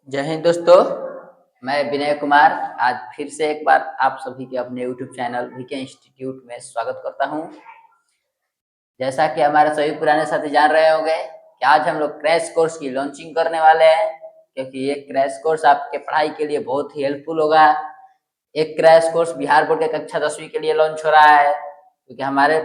जय हिंद दोस्तों। मैं विनय कुमार आज फिर से एक बार आप सभी के अपने YouTube चैनल वीके इंस्टीट्यूट में स्वागत करता हूं। जैसा कि हमारे सभी पुराने साथी जान रहे होंगे कि आज हम लोग क्रैश कोर्स की लॉन्चिंग करने वाले हैं, क्योंकि ये क्रैश कोर्स आपके पढ़ाई के लिए बहुत ही हेल्पफुल होगा। एक क्रैश कोर्स बिहार बोर्ड के कक्षा 10वीं के लिए लॉन्च हो रहा है, क्योंकि हमारे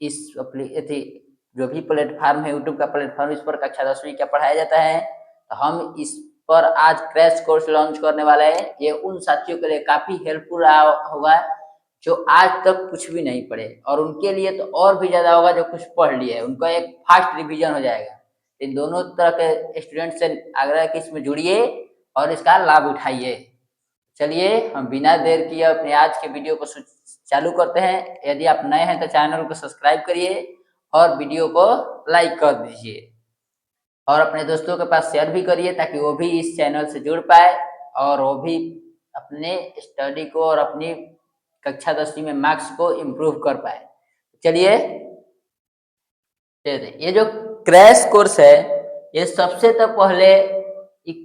इस जो भी प्लेटफॉर्म है, यूट्यूब का प्लेटफॉर्म, इस पर कक्षा 10वीं का पढ़ाया जाता है। तो हम इस पर आज क्रैश कोर्स लॉन्च करने वाले हैं। ये उन साथियों के लिए काफी हेल्पफुल होगा जो आज तक कुछ भी नहीं पढ़े, और उनके लिए तो और भी ज्यादा होगा जो कुछ पढ़ लिए है। उनका एक फास्ट रिवीजन हो जाएगा। इन दोनों तरह के स्टूडेंट से आग्रह कि इसमें जुड़िए और इसका लाभ उठाइए। चलिए हम बिना देर किए अपने आज के वीडियो को चालू करते हैं। यदि आप नए हैं तो चैनल को सब्सक्राइब करिए और वीडियो को लाइक कर दीजिए, और अपने दोस्तों के पास शेयर भी करिए ताकि वो भी इस चैनल से जुड़ पाए और वो भी अपने स्टडी को और अपनी कक्षा 10वीं में मार्क्स को इम्प्रूव कर पाए। चलिए, ये जो क्रैश कोर्स है, ये सबसे तो पहले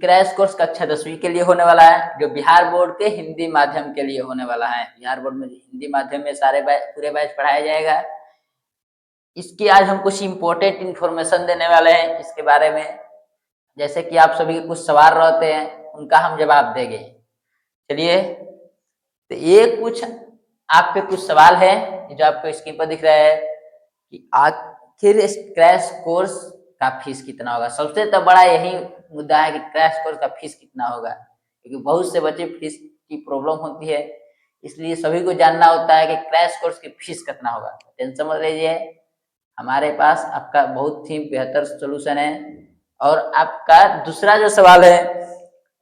क्रैश कोर्स कक्षा 10वीं के लिए होने वाला है, जो बिहार बोर्ड के हिंदी माध्यम के लिए होने वाला है। बिहार बोर्ड में हिंदी माध्यम में सारे पूरे बैच पढ़ाया जाएगा। इसकी आज हम कुछ इम्पोर्टेंट इंफॉर्मेशन देने वाले हैं इसके बारे में। जैसे कि आप सभी के कुछ सवाल रहते हैं, उनका हम जवाब देंगे। चलिए, तो ये कुछ आपके कुछ सवाल हैं जो आपको स्क्रीन पर दिख रहा है कि आखिर इस क्रैश कोर्स का फीस कितना होगा। सबसे तो बड़ा यही मुद्दा है कि क्रैश कोर्स का फीस कितना होगा, क्योंकि बहुत से बच्चे फीस की प्रॉब्लम होती है, इसलिए सभी को जानना होता है कि क्रैश कोर्स की फीस कितना होगा। टेंशन मत लीजिए, हमारे पास आपका बहुत ही बेहतर सोल्यूशन है। और आपका दूसरा जो सवाल है,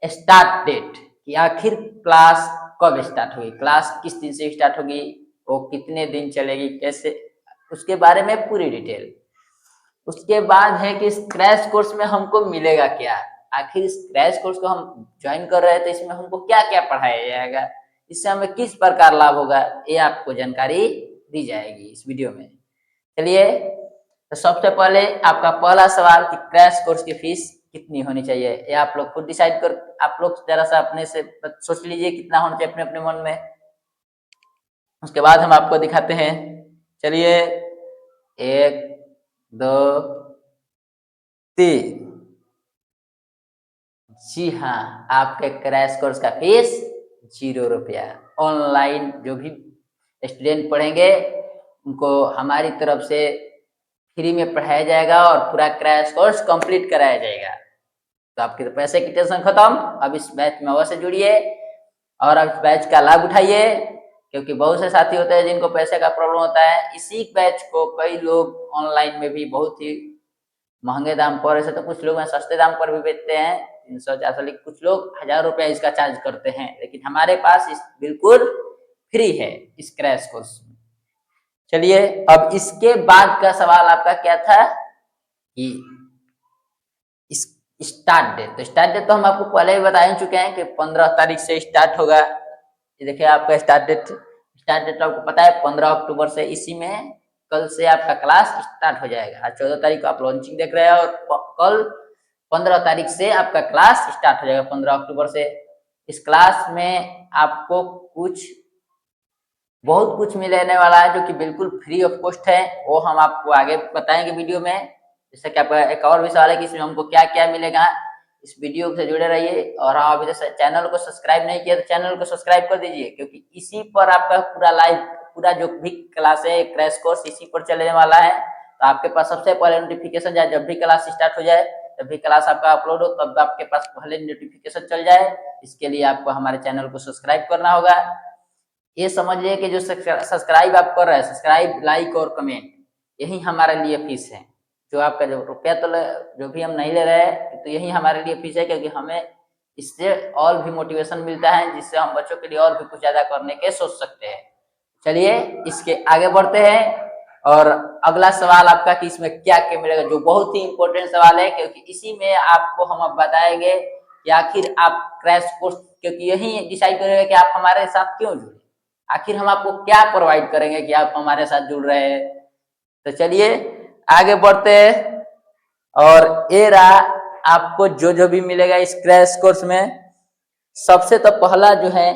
स्टार्ट डेट, कि आखिर क्लास कब स्टार्ट होगी, क्लास किस दिन से स्टार्ट होगी, वो कितने दिन चलेगी, कैसे, उसके बारे में पूरी डिटेल। उसके बाद है कि इस क्रैश कोर्स में हमको मिलेगा क्या। आखिर इस क्रैश कोर्स को हम ज्वाइन कर रहे हैं तो इसमें हमको क्या क्या पढ़ाया जाएगा, इससे हमें किस प्रकार लाभ होगा, ये आपको जानकारी दी जाएगी इस वीडियो में। चलिए, तो सबसे पहले आपका पहला सवाल कि क्रैश कोर्स की फीस कितनी होनी चाहिए, ये आप लोग खुद डिसाइड कर, आप लोग जरा सा अपने से सोच लीजिए कितना होना चाहिए अपने अपने मन में। उसके बाद हम आपको दिखाते हैं। चलिए, 1 2 3। जी हाँ, आपके क्रैश कोर्स का फीस 0 रुपया। ऑनलाइन जो भी स्टूडेंट पढ़ेंगे उनको हमारी तरफ से फ्री में पढ़ाया जाएगा और पूरा क्रैश कोर्स कंप्लीट कराया जाएगा। तो आपके पैसे की टेंशन खत्म। अब इस बैच में अवश्य जुड़िए और अब इस बैच का लाभ उठाइए, क्योंकि बहुत से साथी होते हैं जिनको पैसे का प्रॉब्लम होता है। इसी बैच को कई लोग ऑनलाइन में भी बहुत ही महंगे दाम पर, ऐसे तो कुछ लोग सस्ते दाम पर भी बेचते हैं, 300-400, कुछ लोग 1000 रुपया इसका चार्ज करते हैं, लेकिन हमारे पास इस बिल्कुल फ्री है इस क्रैश कोर्स में। चलिए, अब इसके बाद का सवाल आपका क्या था कि इस स्टार्ट डेट। तो स्टार्ट डेट तो हम आपको पहले ही बता ही चुके हैं कि 15 तारीख से स्टार्ट होगा। ये देखिए आपका स्टार्ट डेट आपको पता है 15 अक्टूबर से। इसी में कल से आपका क्लास स्टार्ट हो जाएगा। आज 14 तारीख को आप लॉन्चिंग देख रहे हैं और कल 15 तारीख से आपका क्लास स्टार्ट हो जाएगा, 15 अक्टूबर से। इस क्लास में आपको बहुत कुछ मिलने वाला है जो कि बिल्कुल फ्री ऑफ कॉस्ट है, वो हम आपको आगे बताएंगे वीडियो में। जैसे कि आपका एक और भी सवाल है कि इसमें हमको क्या क्या मिलेगा। इस वीडियो से जुड़े रहिए, और हाँ, अभी तक चैनल को सब्सक्राइब नहीं किया तो चैनल को सब्सक्राइब कर दीजिए, क्योंकि इसी पर आपका पूरा जो भी क्लास है, क्रैश कोर्स इसी पर चलने वाला है। तो आपके पास सबसे पहले नोटिफिकेशन जाए, जब भी क्लास स्टार्ट हो जाए, जब भी क्लास आपका अपलोड हो, तब आपके पास पहले नोटिफिकेशन चल जाए। इसके लिए आपको हमारे चैनल को सब्सक्राइब करना होगा। ये समझिए कि जो सब्सक्राइब आप कर रहे हैं, सब्सक्राइब, लाइक और कमेंट, यही हमारे लिए फीस है। जो आपका जो रुपया तो जो भी हम नहीं ले रहे हैं, तो यही हमारे लिए फीस है, क्योंकि हमें इससे और भी मोटिवेशन मिलता है, जिससे हम बच्चों के लिए और भी कुछ ज्यादा करने के सोच सकते हैं। चलिए, इसके आगे बढ़ते हैं। और अगला सवाल आपका कि इसमें क्या क्या मिलेगा, जो बहुत ही इंपॉर्टेंट सवाल है, क्योंकि इसी में आपको हम अब बताएंगे कि आखिर आप क्रैश कोर्स, क्योंकि यही डिसाइड करेगा कि आप हमारे साथ क्यों जुड़े, आखिर हम आपको क्या प्रोवाइड करेंगे कि आप हमारे साथ जुड़ रहे हैं। तो चलिए आगे बढ़ते हैं। और ये रहा आपको जो जो भी मिलेगा इस क्रैश कोर्स में, सबसे तो पहला जो है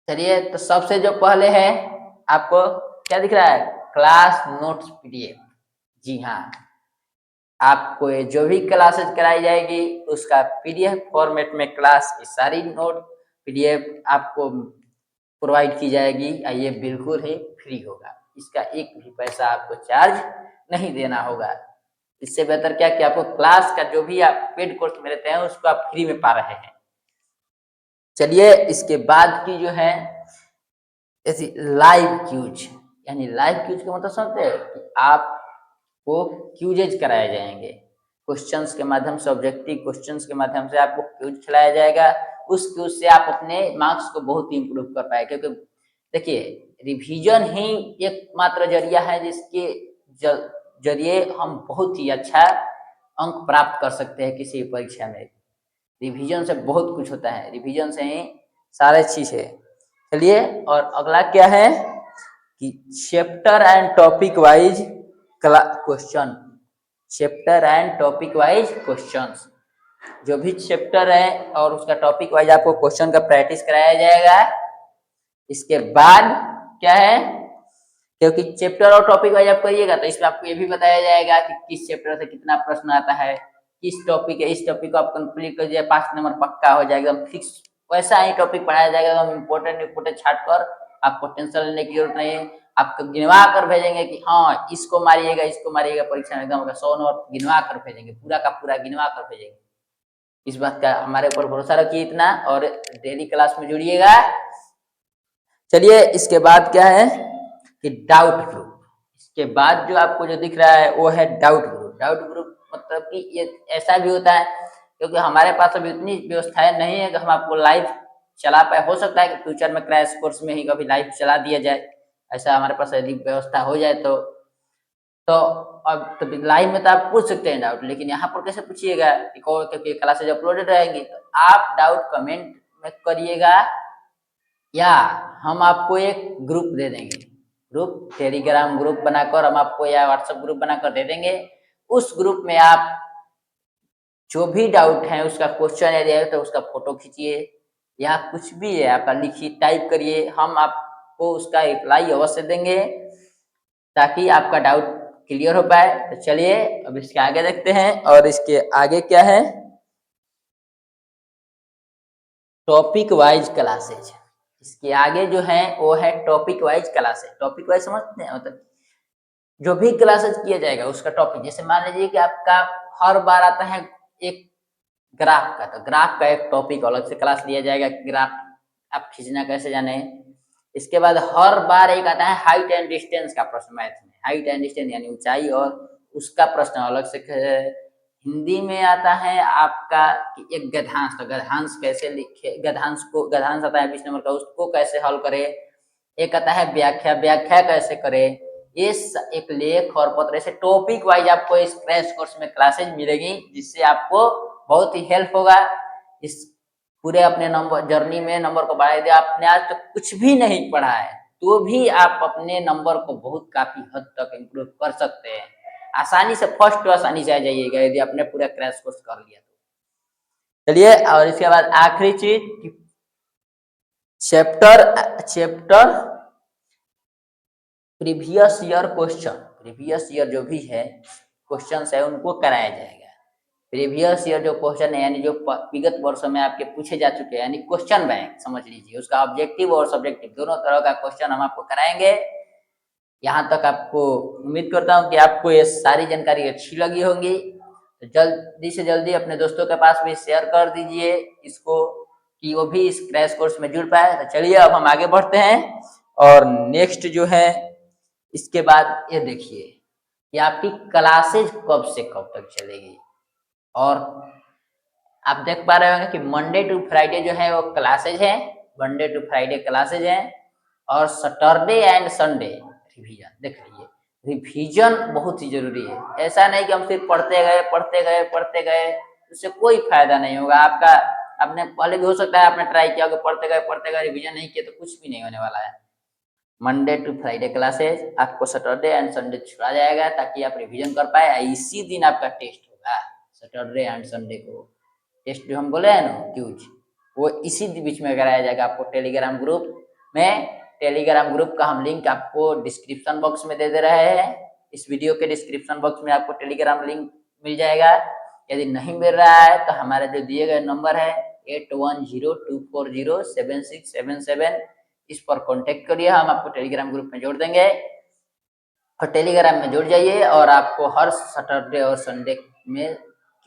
चलिए, तो सबसे जो पहले है आपको क्या दिख रहा है, क्लास नोट्स पीडीएफ। जी हाँ, आपको ये जो भी क्लासेस कराई जाएगी उसका पीडीएफ फॉर्मेट में क्लास की सारी नोट पीडीएफ आपको प्रोवाइड की जाएगी। ये बिल्कुल ही फ्री होगा, इसका एक भी पैसा आपको चार्ज नहीं देना होगा। इससे बेहतर क्या कि आपको क्लास का जो भी आप पेड कोर्स में लेते हैं उसको आप फ्री में पा रहे हैं। चलिए, इसके बाद की जो है ऐसी लाइव क्यूज, यानी लाइव क्यूज का मतलब समझते हैं कि आपको क्यूजेज कराए जाएंगे, क्वेश्चंस के माध्यम से, ऑब्जेक्टिव क्वेश्चंस के माध्यम से आपको क्यूज खिलाया जाएगा। उस क्यूज से आप अपने मार्क्स को बहुत ही इम्प्रूव कर पाए, क्योंकि देखिए रिवीजन ही एकमात्र जरिया है जिसके जरिए हम बहुत ही अच्छा अंक प्राप्त कर सकते हैं किसी परीक्षा में। रिवीजन से बहुत कुछ होता है, रिवीजन से ही सारे चीज है। चलिए, और अगला क्या है कि chapter and topic wise question, chapter and topic wise questions, जो भी चैप्टर है और उसका टॉपिक वाइज आपको क्वेश्चन का प्रैक्टिस कराया जाएगा। इसके बाद क्या है, क्योंकि चैप्टर और टॉपिक वाइज आप करिएगा तो इसमें आपको ये भी बताया जाएगा कि किस चैप्टर से कितना प्रश्न आता है, किस टॉपिक है, इस टॉपिक को आप कंप्लीट कर दिया 5 नंबर पक्का हो जाएगा, एकदम फिक्स वैसा ही टॉपिक पढ़ाया जाएगा, एकदम इम्पोर्टेंट छाट कर। आपको टेंशन लेने की जरूरत नहीं है, आपको गिनवा कर भेजेंगे कि हाँ इसको मारिएगा, इसको मारिएगा, परीक्षा में एकदम 100 नंबर गिनवा कर भेजेंगे, पूरा का पूरा गिनवा कर भेजेंगे। इस बात का हमारे ऊपर भरोसा रखिए इतना, और डेली क्लास में जुड़िएगा। चलिए, इसके बाद क्या है कि डाउट ग्रुप, इसके बाद जो आपको जो दिख रहा है वो है डाउट ग्रुप। डाउट ग्रुप मतलब कि ये ऐसा भी होता है, क्योंकि हमारे पास अभी उतनी व्यवस्थाएं नहीं है कि हम आपको लाइव चला पाए। हो सकता है कि फ्यूचर में क्रैश कोर्स में ही कभी लाइव चला दिया जाए, ऐसा हमारे पास यदि व्यवस्था हो जाए तो अब तो लाइव में तो आप पूछ सकते हैं डाउट, लेकिन यहाँ पर कैसे पूछिएगा, क्योंकि क्लासेज अपलोडेड रहेंगी, तो आप डाउट कमेंट में करिएगा, या हम आपको एक ग्रुप दे देंगे, ग्रुप टेलीग्राम ग्रुप बनाकर हम आपको, या व्हाट्सएप ग्रुप बनाकर दे देंगे। उस ग्रुप में आप जो भी डाउट है उसका क्वेश्चन यदि है तो उसका फोटो खींचिए, या कुछ भी है आपका लिखिए, टाइप करिए, हम आपको उसका रिप्लाई अवश्य देंगे ताकि आपका डाउट क्लियर हो पाए। तो चलिए अब इसके आगे देखते हैं, और इसके आगे क्या है, टॉपिक वाइज क्लासेज। इसके आगे जो है वो है topic wise classes. Topic wise समझते हैं, मतलब जो भी क्लासेज किया जाएगा उसका टॉपिक, जैसे मान लीजिए कि आपका हर बार आता है एक ग्राफ का, तो ग्राफ का एक टॉपिक अलग से क्लास लिया जाएगा, ग्राफ आप खींचना कैसे जाने। इसके बाद हर बार एक आता है हाइट एंड डिस्टेंस का प्रश्न, मैथ में हाइट एंड डिस्टेंस यानी ऊंचाई और उसका प्रश्न अलग से। हिंदी में आता है आपका कि एक गद्यांश, तो गद्यांश कैसे लिखे, गद्यांश आता है 20 नंबर का, उसको कैसे हल करे। एक आता है व्याख्या, व्याख्या कैसे करे। इस एक लेख और पत्र, ऐसे टॉपिक वाइज आपको इस क्रैश कोर्स में क्लासेज मिलेगी, जिससे आपको बहुत ही हेल्प होगा इस पूरे अपने नंबर जर्नी में। नंबर को बढ़ाई दिया आपने, आज तक कुछ भी नहीं पढ़ा है तो भी आप अपने नंबर को बहुत काफी हद तक इम्प्रूव कर सकते हैं। आसानी से फर्स्ट तो आसानी से आ जाइएगा यदि आपने पूरा क्रैश कोर्स कर लिया तो। चलिए, और इसके बाद आखिरी चीज, chapter previous year question, previous year जो भी है क्वेश्चन है उनको कराया जाएगा। प्रीवियस ईयर जो क्वेश्चन है यानी जो विगत वर्षों में आपके पूछे जा चुके हैं, यानी क्वेश्चन बैंक समझ लीजिए, उसका ऑब्जेक्टिव और सब्जेक्टिव दोनों तरह का क्वेश्चन हम आपको कराएंगे। यहाँ तक आपको उम्मीद करता हूँ कि आपको ये सारी जानकारी अच्छी लगी होंगी, तो जल्दी से जल्दी अपने दोस्तों के पास भी शेयर कर दीजिए इसको, कि वो भी इस क्रैश कोर्स में जुड़ पाए। तो चलिए अब हम आगे बढ़ते हैं, और नेक्स्ट जो है इसके बाद ये देखिए कि आपकी क्लासेज कब से कब तक चलेगी। और आप देख पा रहे होंगे कि मंडे टू फ्राइडे जो है वो क्लासेज है, मंडे टू फ्राइडे क्लासेज है, और सैटरडे एंड संडे रिवीजन। देख लीजिए, रिवीजन बहुत ही जरूरी है। ऐसा नहीं कि हम सिर्फ पढ़ते गए, उससे कोई फायदा नहीं होगा आपका। आपने पहले भी हो सकता है आपने ट्राई किया होगा, पढ़ते गए रिवीजन नहीं किया तो कुछ भी नहीं होने वाला है। मंडे टू फ्राइडे क्लासेस, आपको सैटरडे एंड संडे छुड़ा जाएगा ताकि आप रिवीजन कर पाए। इसी दिन आपका टेस्ट होगा, सैटरडे एंड संडे को टेस्ट जो हम बोले हैं ना क्यूज, वो इसी बीच में कराया जाएगा आपको टेलीग्राम ग्रुप में। टेलीग्राम ग्रुप का हम लिंक आपको डिस्क्रिप्शन बॉक्स में दे रहे हैं। इस वीडियो के डिस्क्रिप्शन बॉक्स में आपको टेलीग्राम लिंक मिल जाएगा। यदि नहीं मिल रहा है तो हमारे जो दिए गए नंबर है 8102407677, इस पर कांटेक्ट करिए, हम आपको टेलीग्राम ग्रुप में जोड़ देंगे और टेलीग्राम में जुड़ जाइए और आपको हर सैटरडे और संडे में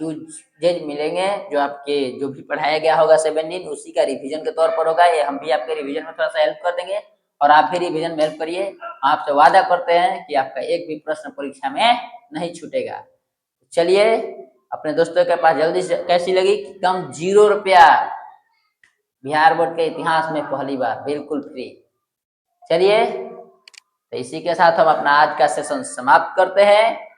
क्यूज मिलेंगे जो आपके जो भी पढ़ाया गया होगा 7 दिन उसी का रिवीजन के तौर पर होगा। ये हम भी आपके रिवीजन में थोड़ा सा हेल्प कर देंगे और आप भी रिवीजन में हेल्प करिए। आपसे वादा करते हैं कि आपका एक भी प्रश्न परीक्षा में नहीं छूटेगा। चलिए, अपने दोस्तों के पास जल्दी से कैसी लगी कम 0 रुपया बिहार बोर्ड के इतिहास में पहली बार बिल्कुल फ्री। चलिए, तो इसी के साथ हम अपना आज का सेशन समाप्त करते हैं।